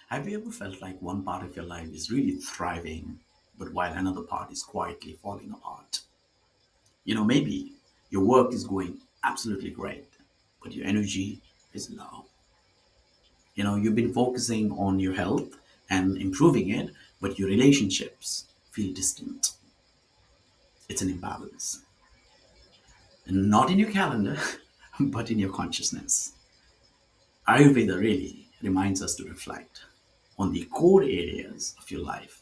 Have you ever felt like one part of your life is really thriving, but while another part is quietly falling apart? Maybe your work is going absolutely great, but your energy is low. You've been focusing on your health and improving it, but your relationships feel distant. It's an imbalance. And not in your calendar, but in your consciousness. Ayurveda really reminds us to reflect on the core areas of your life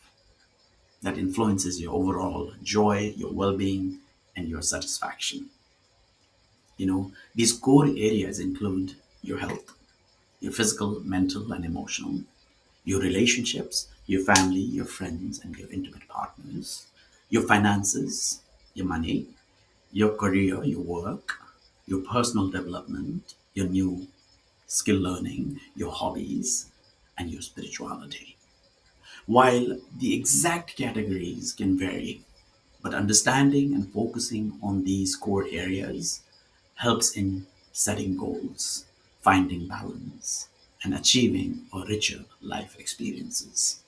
that influences your overall joy, your well-being, and your satisfaction. These core areas include your health, your physical, mental, and emotional, your relationships, your family, your friends, and your intimate partners, your finances, your money, your career, your work, your personal development, your new skill learning, your hobbies, and your spirituality. While the exact categories can vary, but understanding and focusing on these core areas helps in setting goals, finding balance, and achieving a richer life experiences.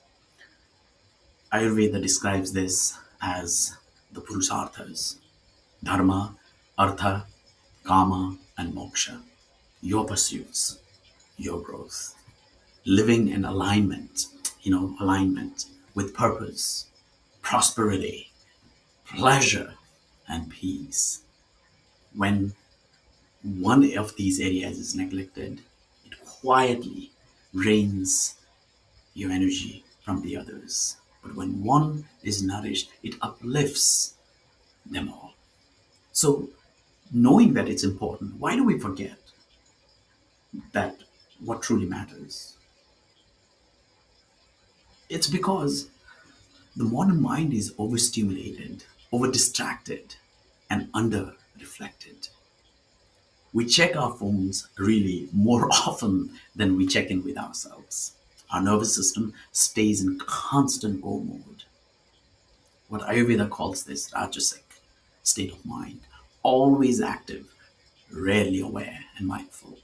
Ayurveda describes this as the Purusarthas: Dharma, Artha, Kama, and Moksha. Your pursuits, your growth. Living in alignment with purpose, prosperity, pleasure, and peace. When one of these areas is neglected, it quietly drains your energy from the others. But when one is nourished, it uplifts them all. So, knowing that it's important, why do we forget that what truly matters? It's because the modern mind is overstimulated, over distracted, and under reflected. We check our phones really more often than we check in with ourselves. Our nervous system stays in constant go mode. What Ayurveda calls this rajasic state of mind, always active, rarely aware and mindful.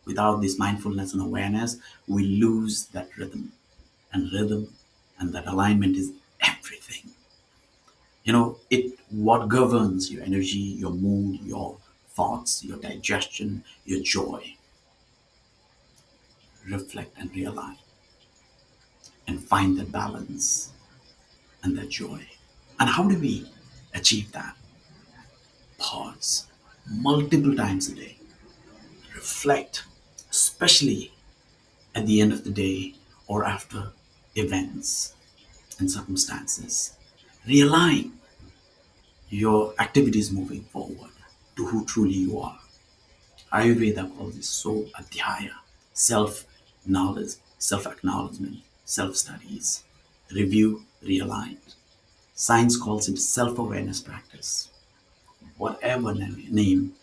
Without this mindfulness and awareness, we lose that rhythm. And rhythm and that alignment is everything. It what governs your energy, your mood, your thoughts, your digestion, your joy. Reflect and realign and find that balance and that joy. And how do we achieve that? Pause multiple times a day. Reflect, especially at the end of the day or after events and circumstances. Realign your activities moving forward to who truly you are. Ayurveda calls this so adhyaya, self knowledge, self acknowledgement, self studies, review, realign. Science calls it self awareness practice. Whatever name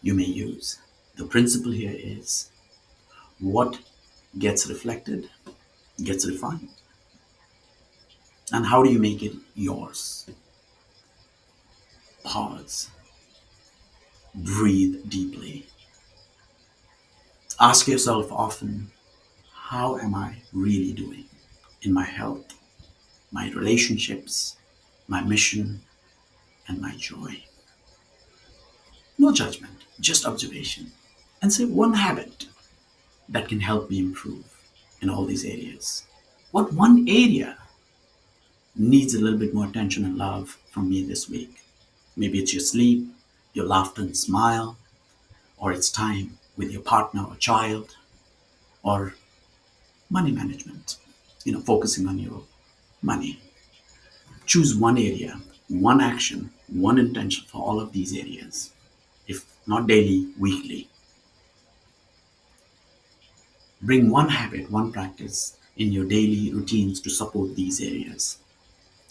you may use, the principle here is what gets reflected gets refined. And how do you make it yours? Pause, breathe deeply. Ask yourself often, how am I really doing in my health, my relationships, my mission, and my joy? No judgment, just observation. And say one habit that can help me improve in all these areas. What one area needs a little bit more attention and love from me this week? Maybe it's your sleep, your laughter and smile, or it's time with your partner or child, or money management, focusing on your money. Choose one area, one action, one intention for all of these areas. If not daily, weekly. Bring one habit, one practice in your daily routines to support these areas.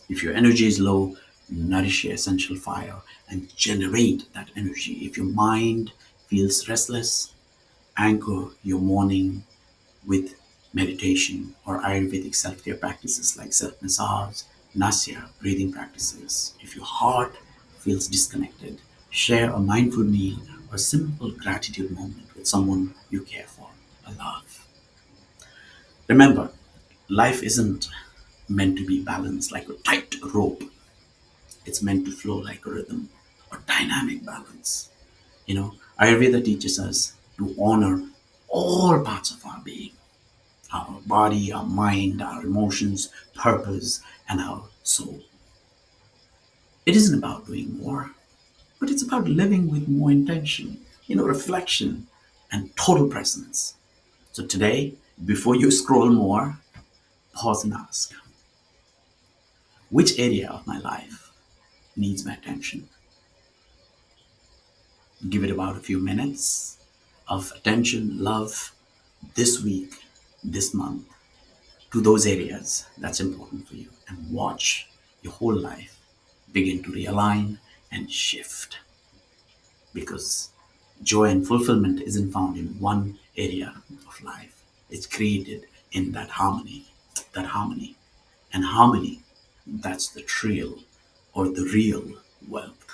If your energy is low, nourish your essential fire and generate that energy. If your mind feels restless, anchor your morning with meditation or Ayurvedic self care practices like self massage, nasya, breathing practices. If your heart feels disconnected, share a mindful meal or simple gratitude moment with someone you care for, a love. Remember, life isn't meant to be balanced like a tight rope. It's meant to flow like a rhythm, a dynamic balance. Ayurveda teaches us to honor all parts of our being, our body, our mind, our emotions, purpose, and our soul. It isn't about doing more, but it's about living with more intention, reflection, and total presence. So today, before you scroll more, pause and ask, which area of my life needs my attention? Give it about a few minutes of attention, love this week, this month, to those areas that's important for you, and watch your whole life begin to realign and shift, because joy and fulfillment isn't found in one area of life. It's created in that harmony, and harmony, that's the real wealth.